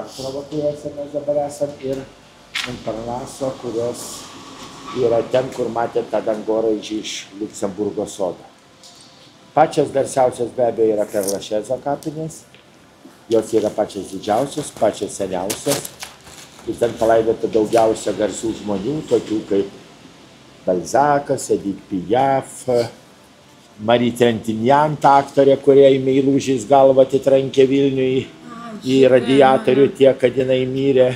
Artrova, kuriuose mes dabar esam, ir Montparnaso, kurios yra ten, kur matėte tą dangoraižį iš Liuksemburgo sodo. Pačios garsiausios be abejo yra Père Lachaise kapinės. Jos yra pačios didžiausios, pačios seniausios. Ir ten palaidota daugiausia garsių žmonių, tokių kaip Balzakas, Edith Piaf, Marie Trintignant, aktorė, kurie meilužiais galvą atitrankė Vilniui į radiatorių tiek, kad jinai mirė.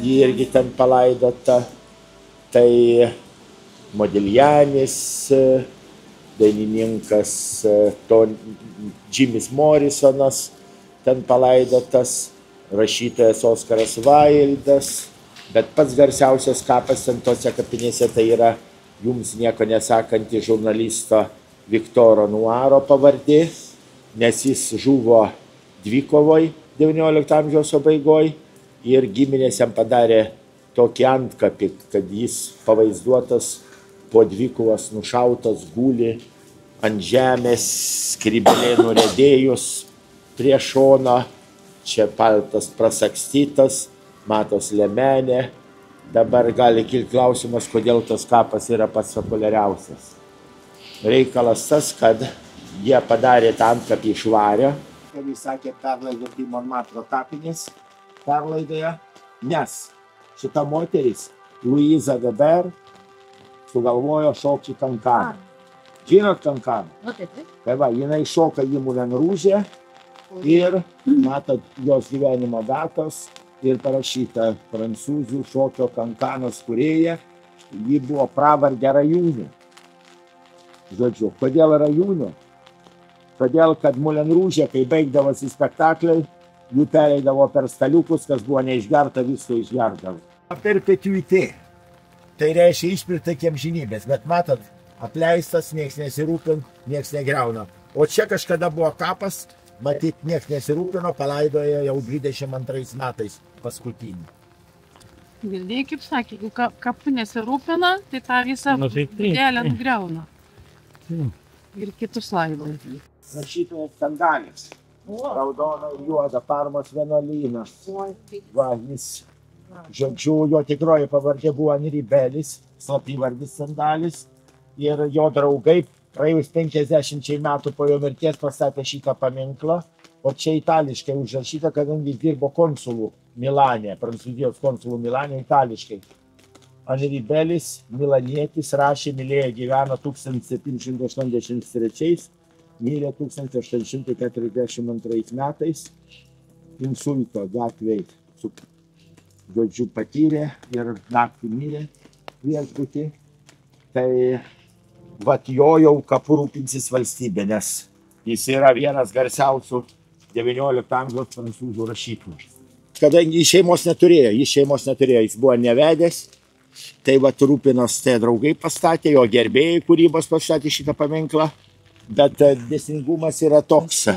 Ji irgi ten palaidota. Tai Modiljanis, dainininkas Jimis Morrisonas ten palaidotas, rašytojas Oskaras Vaildas, bet pats garsiausias kapas ten tose kapinėse tai yra jums nieko nesakanti žurnalisto Viktoro Nuaro pavardė, nes jis žuvo dvikovoj XIX amžiaus pabaigoj ir giminės jam padarė tokį antkapį, kad jis pavaizduotas po dvikovos nušautas guli ant žemės, skrybėlė nuriedėjus prie šono, čia paltas prasakstytas, matos liemenė. Dabar gali kilti klausimas, kodėl tas kapas yra pats populiariausias. Reikalas tas, kad jie padarė tą antkapį iš vario, kaip jis sakė, perlaidoti Montmartre kapinės, perlaidoje, nes šita moteris, Louisa Weber, sugalvojo šokti kankaną. Žinot kankaną? Tai va, jinai šoka į Moulin Rouge ir matot jos gyvenimo datos ir parašyta prancūzų šokio kankanos kūrėja, ji buvo pravardė Rajūnė. Žodžiu, kodėl Rajūnė? Todėl, kad Moulin Rouge, kai baigdavosi spektakliai, jų pereidavo per staliukus, kas buvo neišgerta, visko išgerdavo. Perpetuité. Tai reiškia išpirkta iki amžinybės, bet matot, apleistas, nieks nesirūpin, nieks negriauna. O čia kažkada buvo kapas, matyt, nieks nesirūpino, palaidojo jau 22 metais paskutinį. Girdėjai, kaip sakė, jeigu kapu nesirūpina, tai tą visą dėlę nugriauna. Ir kitus laidoja. Rašytojas Stendhalis. Raudona ir juoda Parmos vienuolynas. Va, jis, žodžiu, jo tikroji pavardė buvo Henri Belis, slapyvardis Stendhalis. Ir jo draugai praėjus 50 metų po jo mirties pastatė šitą paminklą, o čia itališkai užrašyta, kadangi dirbo konsulų Milane, Prancūzijos konsulų Milane itališkai. Henri Belis, milanietis, rašė, mylėjo, gyveno 1783, mirė 1842 metais, insulto gatvėj, žodžiu, patyrė ir naktį mirė viešbutį. Tai vat jo jau kapu rūpinsis valstybė, nes jis yra vienas garsiausių XIX amžiaus prancūzų rašytojų. Kadangi jis šeimos neturėjo, jis buvo nevedęs, tai vat rūpinos tie draugai pastatė, jo gerbėjai kūrybos pastatė šitą paminklą, bet dėsningumas yra toks.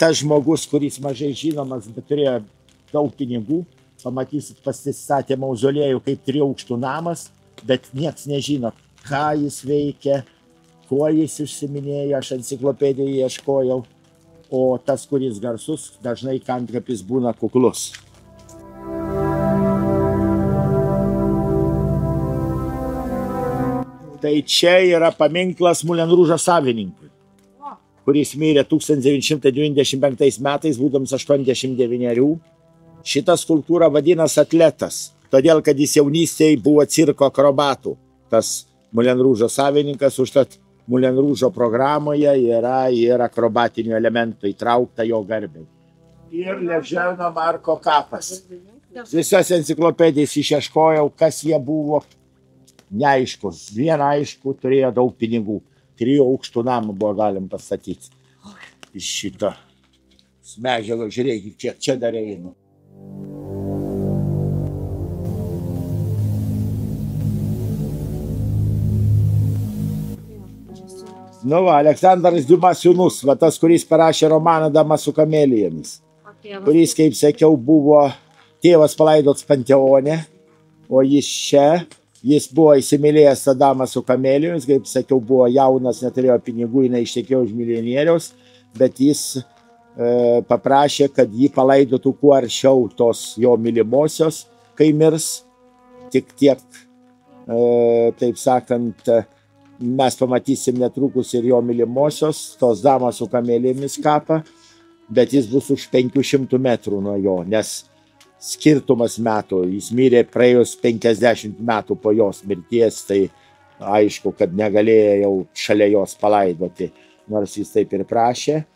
Tas žmogus, kuris mažai žinomas, bet turėjo daug pinigų, pamatysit, pasistatė mauzoliejų kaip 3 aukštų namas, bet nieks nežino, ką jis veikia, kuo jis užsiminėjo, aš enciklopedijoje ieškojau, o tas, kuris garsus, dažnai antkapis būna kuklus. Tai čia yra paminklas Moulin Rouge savininkui, kuris mirė 1995 metais, būdamas 89. Šitą skulptūrą vadinasi atletas, todėl, kad jis jaunystėje buvo cirko akrobatų. Tas Moulin Rouge savininkas, užtat Moulin Rouge programoje yra ir akrobatinių elementų įtraukta jo garbei. Ir Leženo Marko kapas. Visas enciklopedijas išieškojau, kas jie buvo, neaišku. Vieną aišku, turėjo daug pinigų. 3 aukštų namą buvo galim pastatyti. Iš šito medžiago, žiūrėkit, kiek čia dar eina. Nu va, Aleksandras Diuma sūnus, va tas, kuris parašė romaną Dama su kamelijomis, kuris, kaip sakiau, buvo tėvas palaidotas Panteone, o jis čia, jis buvo įsimylėjęs tą damą su kamelijomis, kaip sakiau, buvo jaunas, neturėjo pinigų, jinai ištekėjo už milijonieriaus, bet jis paprašė, kad jį palaidotų kuo arčiau tos jo mylimosios, kai mirs. Tik tiek, taip sakant, mes pamatysim netrukus ir jo mylimosios, tos damos su kamelėmis kapą, bet jis bus už 500 metrų nuo jo, nes skirtumas metų, jis mirė praėjus 50 metų po jos mirties, tai aišku, kad negalėjo jau šalia jos palaidoti, nors jis taip ir prašė.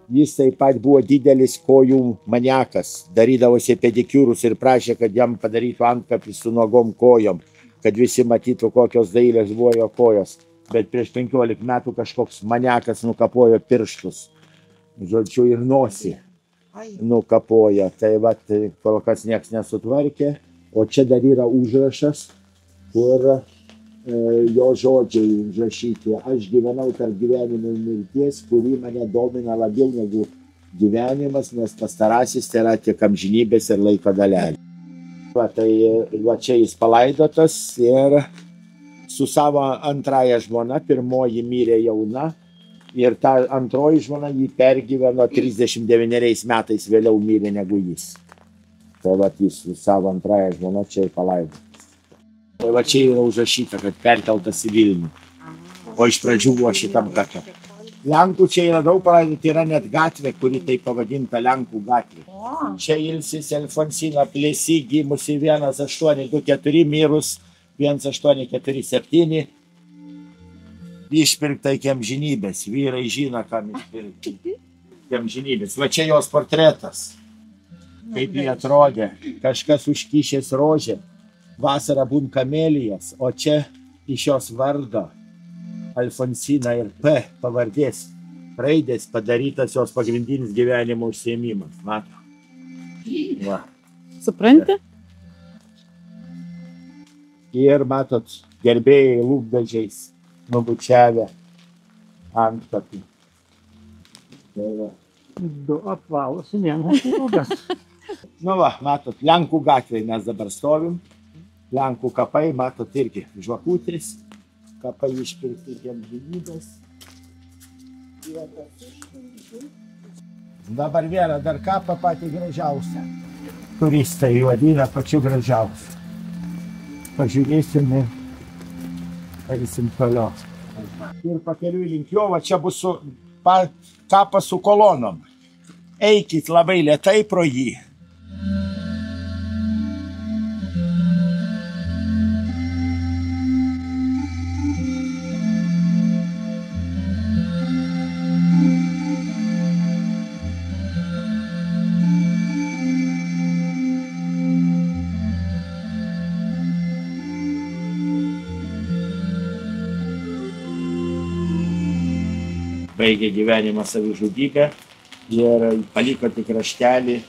Jis taip pat buvo didelis kojų maniakas, darydavosi pedikiūrus ir prašė, kad jam padarytų antkapį su nuogom kojom, kad visi matytų, kokios dailės buvo jo kojos. Bet prieš 15 metų kažkoks maniakas nukapojo pirštus, žodžiu, ir nosį nukapojo. Tai vat, kol kas nieks nesutvarkė, o čia dar yra užrašas, kur jo žodžiai užrašyti. Aš gyvenau tarp gyvenimo ir mirties, kuri mane domina labiau negu gyvenimas, nes pastarasis tai yra tik amžinybės ir laiko dalelė. Tai va čia jis palaidotas ir su savo antrąja žmona, pirmoji mirė jauna, ir ta antroji žmona jį pergyveno 39 metais vėliau mirė negu jis. Tai va jis su savo antrąja žmona čia ir palaidotas. Tai va čia yra užrašyta, kad perkeltas į Vilnių, o iš pradžių buvo šitam kape. Lenkų čia yra daug palaidoti, yra net gatvė, kuri taip pavadinta Lenkų gatvė. Čia ilsisi Alfonsina Plėsi, gimusi 1824, mirus 1847, išpirkta iki amžinybės. Vyrai žino, kam išpirkti iki amžinybės. Va čia jos portretas, kaip jie atrodė, kažkas užkišęs rožę, vasarą būn kamelijas, o čia iš jos vardo Alfonsina ir P pavardės raidės padarytas jos pagrindinis gyvenimo užsiėmimas. Mato? Va. Supranti? Ir matot, gerbėjai lūpdažiais nubučiavę antkapį. Tai va. Du apvalus, vienas ilgas. Nu va, matot, Lenkų gatvėje mes dabar stovim. Lenkų kapai, matot, irgi žvakutės. Kapai išpirkti iki amžinybės. Dabar vieną dar kapą patį gražiausią. Turistai vadina pačiu gražiausiu. Pažiūrėsim ir eisim toliau. Ir pakeliui link jo, va čia bus kapas su kolonom. Eikit labai lėtai pro jį. Baigė gyvenimą savižudybę ir paliko tik raštelį: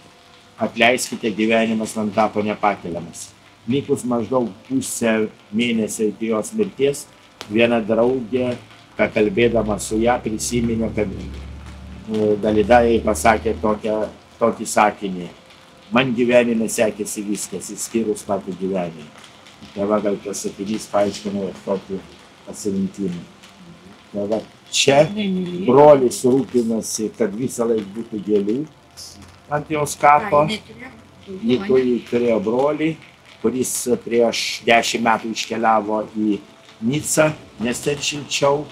atleiskite, gyvenimas man tapo nepakeliamas. Likus maždaug pusę mėnesio iki jos mirties, viena draugė, kalbėdama su ją, prisiminė, kad Dalida jai pasakė tokį sakinį: man gyvenime sekėsi viskas, išskyrus patį gyvenimą. Tai va, gal tas sakinys paaiškino tokį pasirinkimą. Tai va, čia brolis rūpinasi, kad visą laiką būtų gėlių ant jos kapo. Ji turėjo brolį, kuris prieš 10 metų iškeliavo į Nicą, nes ten šilčiau.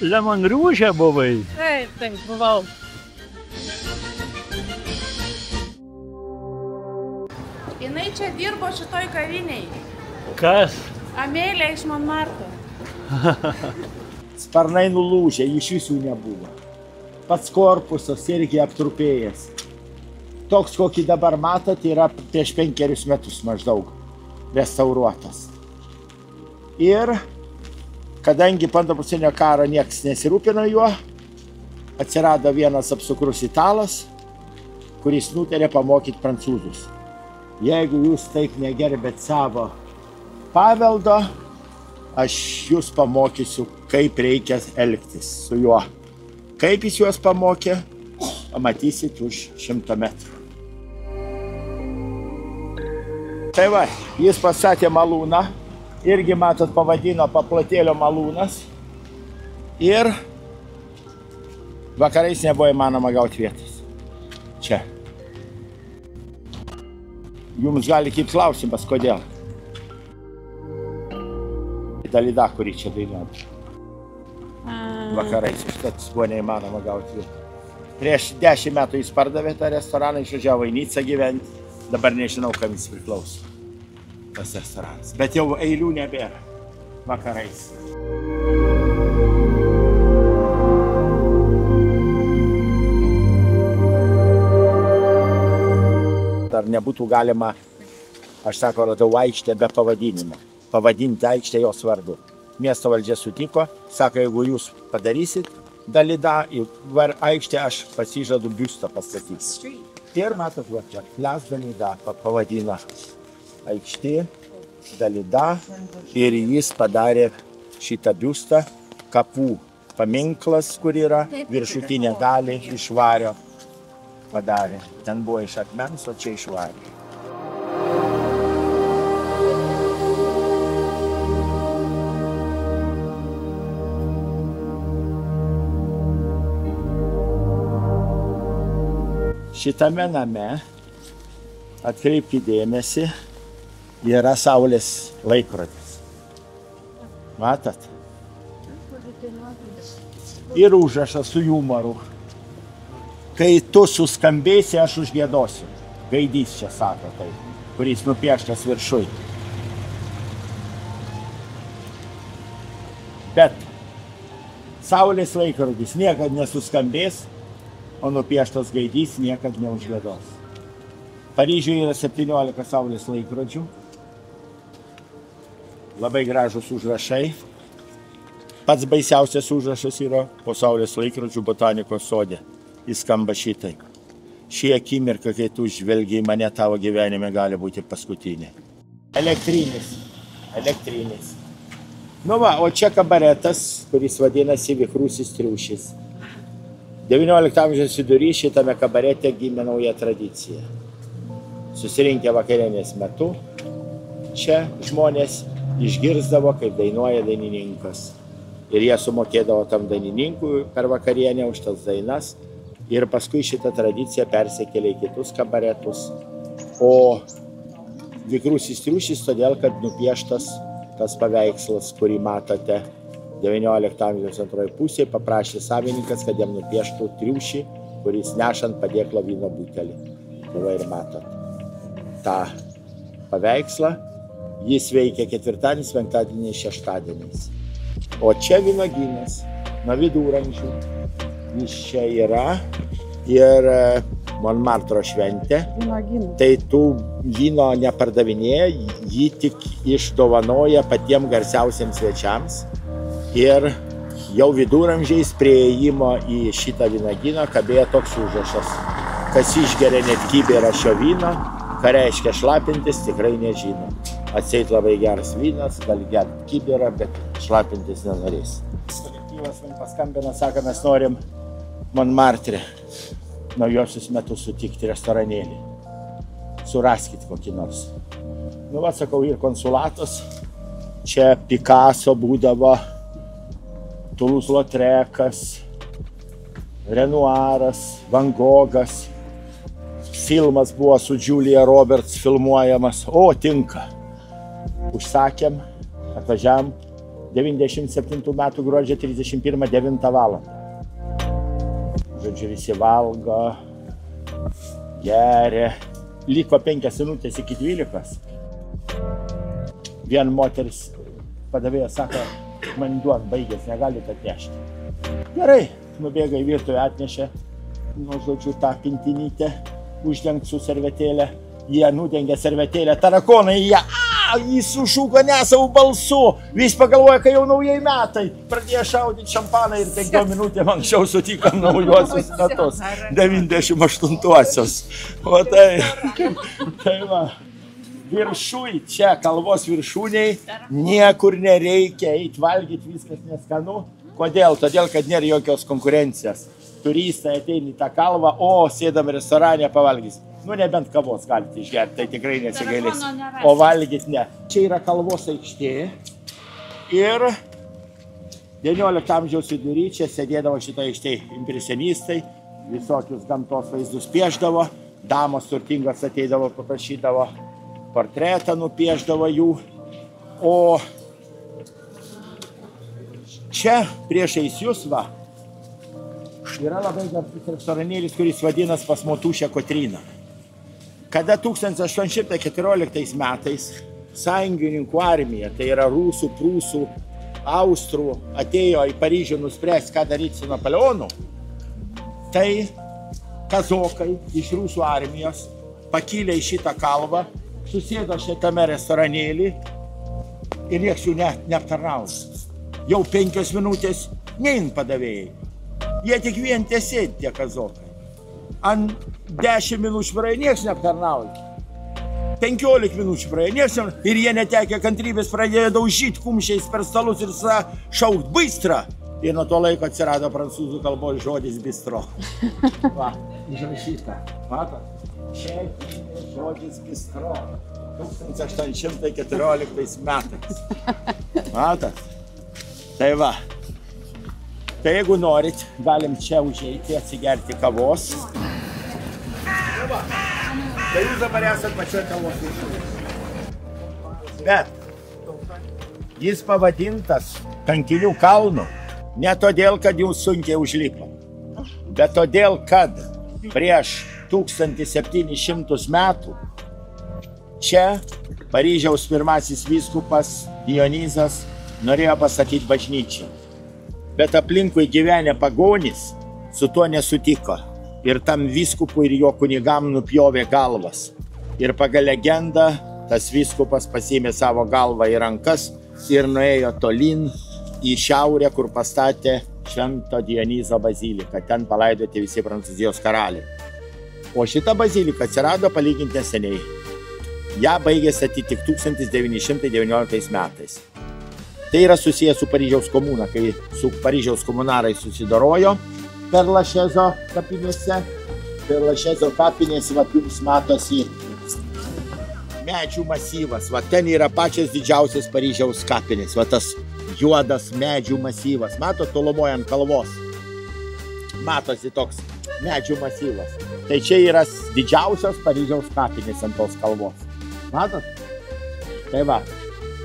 Lemon Rūžė buvai? Taip, buvau. Jinai čia dirbo šitoj kariniai. Kas? Amėlė iš Monmarto. Sparnai nulūžė, iš visų nebuvo. Pats korpusas irgi aptrupėjęs. Toks, kokį dabar matot, yra prieš 5 metus maždaug restauruotas. Ir kadangi po Antro pasaulinio karo nieks nesirūpino juo, atsirado vienas apsukrus italas, kuris nutarė pamokyti prancūzus. Jeigu jūs taip negerbėt savo paveldo, aš jūs pamokysiu, kaip reikia elgtis su juo. Kaip jis juos pamokė, pamatysit už 100 metrų. Tai va, jis pastatė malūną, irgi matot pavadino Paplotėlio malūnas ir vakarais nebuvo įmanoma gauti vietos. Čia. Jums gali kaip klausimas, kodėl. Dalida, kurį čia dainuoja. Vakarais, užtat buvo neįmanoma gauti vietos. Prieš 10 metų jis pardavė tą restoraną, išvažiavo į Nicą gyventi. Dabar nežinau, kam jis priklauso, tas restoranas. Bet jau eilių nebėra vakarais. Ar nebūtų galima, aš sako, radau aikštę be pavadinimo. Pavadinti aikštę jos vardu. Miesto valdžia sutiko, sako, jeigu jūs padarysit Dalida į aikštę, aš pasižadu biustą pastatyti. Ir matot, va čia, Plas Dalida pavadina aikštė, Dalida, ir jis padarė šitą biustą, kapų paminklas, kur yra, viršutinė dalį iš vario padarė. Ten buvo iš akmens, o čia iš vario. Šitame name, atkreipkite dėmesį, yra saulės laikrodis. Matot? Ir užrašas su jumoru. Kai tu suskambėsi, aš užgiedosiu. Gaidys čia sako tai, kuris nupieštas viršui. Bet saulės laikrodis niekad nesuskambės, o nupieštas gaidys niekad neužgiedos. Paryžiuje yra 17 saulės laikrodžių. Labai gražus užrašai. Pats baisiausias užrašas yra po saulės laikrodžių botanikos sode. Jis skamba šitai. Šį akimirką, kai tu žvelgi į mane, tavo gyvenime gali būti paskutinė. Elektrinis. Elektrinis. Nu va, o čia kabaretas, kuris vadinasi Vikrusis triušis. 19 amžiaus vidury šitame kabarete gimė nauja tradicija. Susirinkę vakarienės metu, čia žmonės išgirsdavo, kaip dainuoja dainininkas. Ir jie sumokėdavo tam dainininkui per vakarienę už tas dainas. Ir paskui šitą tradiciją persikėlė į kitus kabaretus. O Vikrusis triušis todėl, kad nupieštas tas paveikslas, kurį matote 19 amžiaus antroje pusėje, paprašė savininkas, kad jam nupieštų triušį, kuris nešant padėklo vyno butelį. Tai va ir matot tą paveikslą. Jis veikia ketvirtadieniais, penktadieniais, šeštadieniais. O čia vynuogynas nuo viduramžių. Jis čia yra ir Monmartro šventė. Tai tų vyno nepardavinėja, jį tik išdovanoja patiems garsiausiems svečiams. Ir jau viduramžiais prie įėjimo į šitą vynuogyną kabėjo toks užrašas. Kas išgeria net kibirą šio vyno, ką reiškia šlapintis, tikrai nežino. Atseit labai geras vynas, gali gerti kibirą, bet šlapintis nenorės. Kolektyvas man paskambino, sako, mes norim Monmartre naujosius metus sutikti restoranėlį. Suraskit kokį nors. Nu, va, sakau, ir konsulatas. Čia Picasso būdavo, Toulouse-Lautrec'as, Renoiras, Van Goghas. Filmas buvo su Julia Roberts filmuojamas. O, tinka. Užsakėm, atvažiavam 97 metų gruodžio 31, 9 valandą. Žodžiu, visi valgo, geria. Liko 5 minutės iki 12. Vien moteris padavėja sako, man duok baigės, negalite atnešti. Gerai, nubėga į virtuvę, atnešė, nu, žodžiu, tą pintinytę, uždengt su servetėlė. Jie nudengė servetėlę, tarakonai į ją, jis sušūko nesavų balsu. Vis pagalvoja, kai jau naujai metai. Pradėjo šaudyti šampaną ir 5 minutėm anksčiau sutikom naujuosius metus. 98-uosius. O tai va. Viršui, čia kalvos viršūniai, niekur nereikia eiti valgyti, viskas neskanu. Kodėl? Todėl, kad nėra jokios konkurencijos. Turistai ateina į tą kalvą, o sėdam restorane pavalgys. Nu, nebent kavos galite išgerti, tai tikrai nesigailės. O valgyti ne. Čia yra Kalvos aikštė. Ir 19 amžiaus vidury čia sėdėdavo šitoje aikštėje impresionistai, visokius gamtos vaizdus piešdavo, damos turtingos ateidavo, paprašydavo portretą, nupiešdavo jų. O čia priešais jūs va, yra labai garsus restoranėlis, kuris vadinas pas Motušę Kotryną. Kada 1814 metais sąjungininkų armija, tai yra rusų, prūsų, austrų, atėjo į Paryžių nuspręsti, ką daryti su Napoleonu, tai kazokai iš rusų armijos pakilė į šitą kalvą, susėdo šitame restoranėlį ir nieks jų neaptarnaus. Jau 5 minutės nein padavėjai. Jie tik vien tiesėdi tie kazokai. Ant 10 minučių praėjo, nieks neaptarnauja. 15 minučių praėjo, nieks neaptarnauja. Ir jie netekę kantrybės pradėjo daužyti kumščiais per stalus ir šaukt bystra. Ir nuo to laiko atsirado prancūzų kalbos žodis bistro. Va, užrašyta. Matot? Čia žodis bistro. 1814 metais. Matot? Tai va. Tai jeigu norit, galim čia užeiti, atsigerti kavos. Tai jūs dabar esat pačioj kavos viršūnėje. Bet jis pavadintas Kankinių kalnu ne todėl, kad jūs sunkiai užlipo, bet todėl, kad prieš 1700 metų čia Paryžiaus pirmasis vyskupas Dionizas norėjo pastatyti bažnyčią. Bet aplinkui gyvenę pagonys su tuo nesutiko. Ir tam vyskupui ir jo kunigam nupjovė galvas. Ir pagal legendą tas vyskupas pasiėmė savo galvą į rankas ir nuėjo tolyn į šiaurę, kur pastatė Švento Dionizo baziliką. Ten palaidoti visi Prancūzijos karaliai. O šita bazilika atsirado palyginti neseniai. Ja baigė statyti tik 1919 metais. Tai yra susijęs su Paryžiaus komuna, kai su Paryžiaus komunarai susidorojo per Lašezo kapinėse. Per Lašezo kapinės, va, jums matosi medžių masyvas. Va, ten yra pačias didžiausias Paryžiaus kapinės. Va, tas juodas medžių masyvas. Matot, tolumoje ant kalvos. Matosi toks medžių masyvas. Tai čia yra didžiausios Paryžiaus kapinės ant tos kalvos. Matot? Tai va.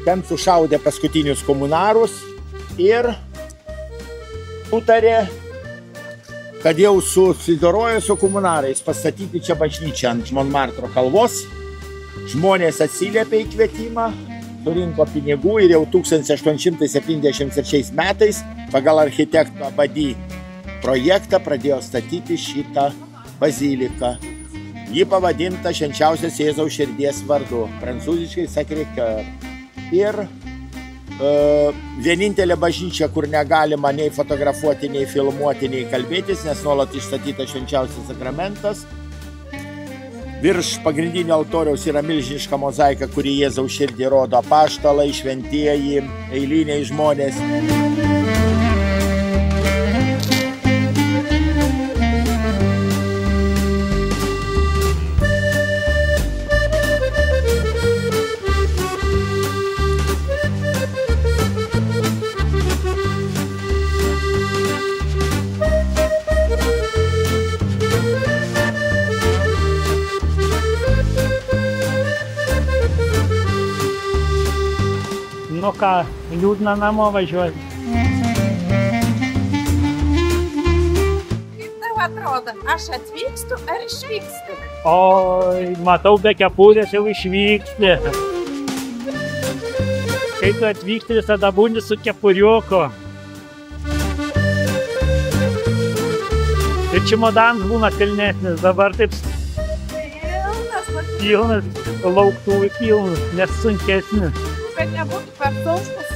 Ten sušaudė paskutinius komunarus ir sutarė, kad jau susidorojo su komunarais pastatyti čia bažnyčią ant Montmartro kalvos. Žmonės atsiliepė į kvietimą, surinko pinigų ir jau 1873 metais pagal architekto Abadi projektą pradėjo statyti šitą baziliką. Ji pavadinta Švenčiausios Jėzaus širdies vardu, prancūziškai Sacré-Cœur. Ir vienintelė bažnyčia, kur negalima nei fotografuoti, nei filmuoti, nei kalbėtis, nes nuolat išstatytas Švenčiausias sakramentas. Virš pagrindinio altoriaus yra milžiniška mozaika, kuri Jėzaus širdį rodo apaštalai, šventieji, eiliniai žmonės. Nu ką, liūdna namo važiuoti. Kaip tau atrodo, aš atvykstu ar išvykstu? Oi, matau, be kepurės jau išvyksti. Kai tu atvyksti, tada būni su kepuriuku. Ir čimodanas būna pilnesnis, dabar taip pilnas, lauktuvai pilnas, nes sunkesnis. Kad nebūtų per sunkus.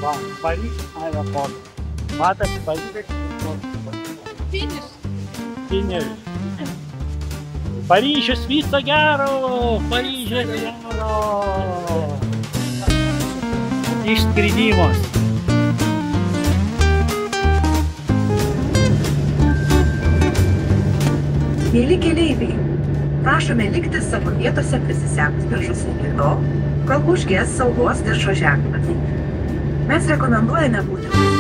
Va, Paryžius aeroportas. Matas, Paryžius. Finiš. Paryžius viso gero. Paryžius gero. Išskridimas. Mieli keleiviai, Prašome likti savo vietose prisisegus diržus iki tol, kol užges saugos diržo ženklas. Mes rekomenduojame būti